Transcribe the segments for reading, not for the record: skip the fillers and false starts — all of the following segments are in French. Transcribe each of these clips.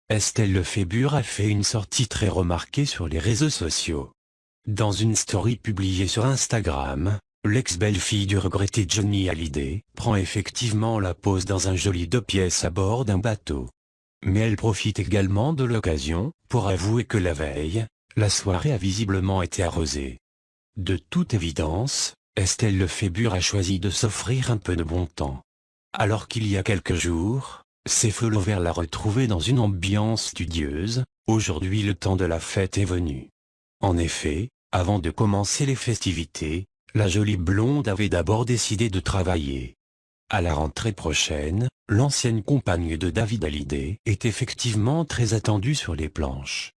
Estelle Lefébure a fait une sortie très remarquée sur les réseaux sociaux. Dans une story publiée sur Instagram, l'ex-belle-fille du regretté Johnny Hallyday prend effectivement la pose dans un joli 2 pièces à bord d'un bateau. Mais elle profite également de l'occasion pour avouer que la veille, la soirée a visiblement été arrosée. De toute évidence, Estelle Lefébure a choisi de s'offrir un peu de bon temps. Alors qu'il y a quelques jours, ses followers la retrouvaient dans une ambiance studieuse, aujourd'hui le temps de la fête est venu. En effet, avant de commencer les festivités, la jolie blonde avait d'abord décidé de travailler. À la rentrée prochaine, l'ancienne compagne de David Hallyday est effectivement très attendue sur les planches.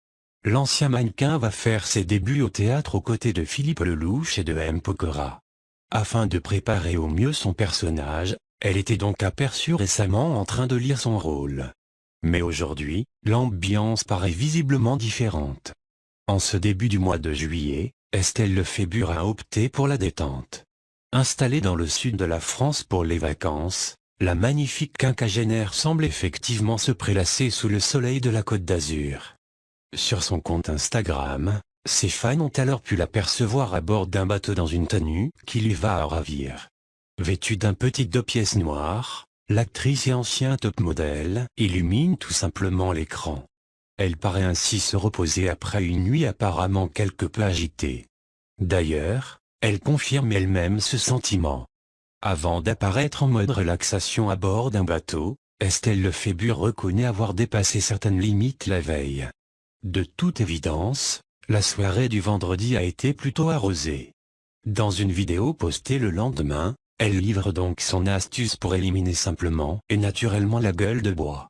L'ancien mannequin va faire ses débuts au théâtre aux côtés de Philippe Lelouch et de M. Pokora. Afin de préparer au mieux son personnage, elle était donc aperçue récemment en train de lire son rôle. Mais aujourd'hui, l'ambiance paraît visiblement différente. En ce début du mois de juillet, Estelle Lefébure a opté pour la détente. Installée dans le sud de la France pour les vacances, la magnifique quinquagénaire semble effectivement se prélasser sous le soleil de la Côte d'Azur. Sur son compte Instagram, ses fans ont alors pu l'apercevoir à bord d'un bateau dans une tenue qui lui va à ravir. Vêtue d'un petit 2 pièces noir, l'actrice et ancien top modèle illumine tout simplement l'écran. Elle paraît ainsi se reposer après une nuit apparemment quelque peu agitée. D'ailleurs, elle confirme elle-même ce sentiment. Avant d'apparaître en mode relaxation à bord d'un bateau, Estelle Lefébure reconnaît avoir dépassé certaines limites la veille. De toute évidence, la soirée du vendredi a été plutôt arrosée. Dans une vidéo postée le lendemain, elle livre donc son astuce pour éliminer simplement et naturellement la gueule de bois.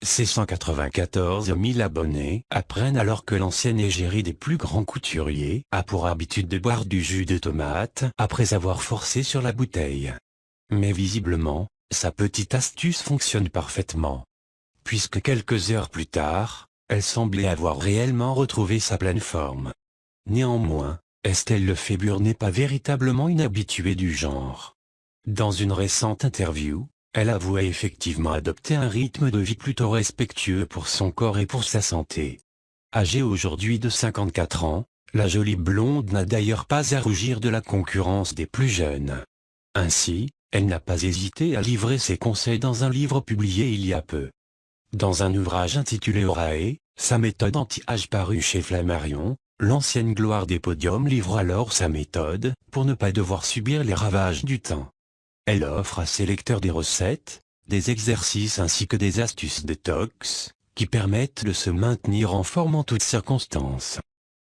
Ses 194 000 abonnés apprennent alors que l'ancienne égérie des plus grands couturiers a pour habitude de boire du jus de tomate après avoir forcé sur la bouteille. Mais visiblement, sa petite astuce fonctionne parfaitement. Puisque quelques heures plus tard, elle semblait avoir réellement retrouvé sa pleine forme. Néanmoins, Estelle Lefébure n'est pas véritablement une habituée du genre. Dans une récente interview, elle avouait effectivement adopter un rythme de vie plutôt respectueux pour son corps et pour sa santé. Âgée aujourd'hui de 54 ans, la jolie blonde n'a d'ailleurs pas à rougir de la concurrence des plus jeunes. Ainsi, elle n'a pas hésité à livrer ses conseils dans un livre publié il y a peu. Dans un ouvrage intitulé Orae, sa méthode anti-âge paru chez Flammarion, l'ancienne gloire des podiums livre alors sa méthode pour ne pas devoir subir les ravages du temps. Elle offre à ses lecteurs des recettes, des exercices ainsi que des astuces détox, qui permettent de se maintenir en forme en toutes circonstances.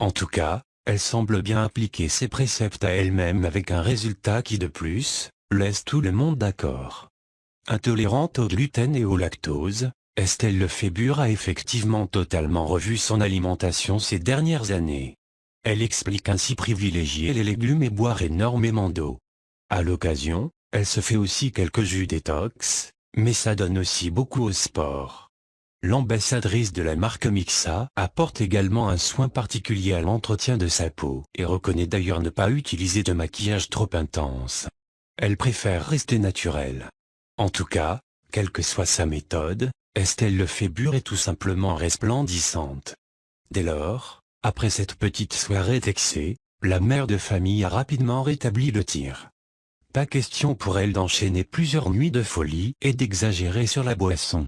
En tout cas, elle semble bien appliquer ses préceptes à elle-même avec un résultat qui de plus, laisse tout le monde d'accord. Intolérante au gluten et au lactose, Estelle Lefébure a effectivement totalement revu son alimentation ces dernières années. Elle explique ainsi privilégier les légumes et boire énormément d'eau. À l'occasion, elle se fait aussi quelques jus détox, mais ça donne aussi beaucoup au sport. L'ambassadrice de la marque Mixa apporte également un soin particulier à l'entretien de sa peau et reconnaît d'ailleurs ne pas utiliser de maquillage trop intense. Elle préfère rester naturelle. En tout cas, quelle que soit sa méthode, Estelle Lefébure est tout simplement resplendissante. Dès lors, après cette petite soirée d'excès, la mère de famille a rapidement rétabli le tir. Pas question pour elle d'enchaîner plusieurs nuits de folie et d'exagérer sur la boisson.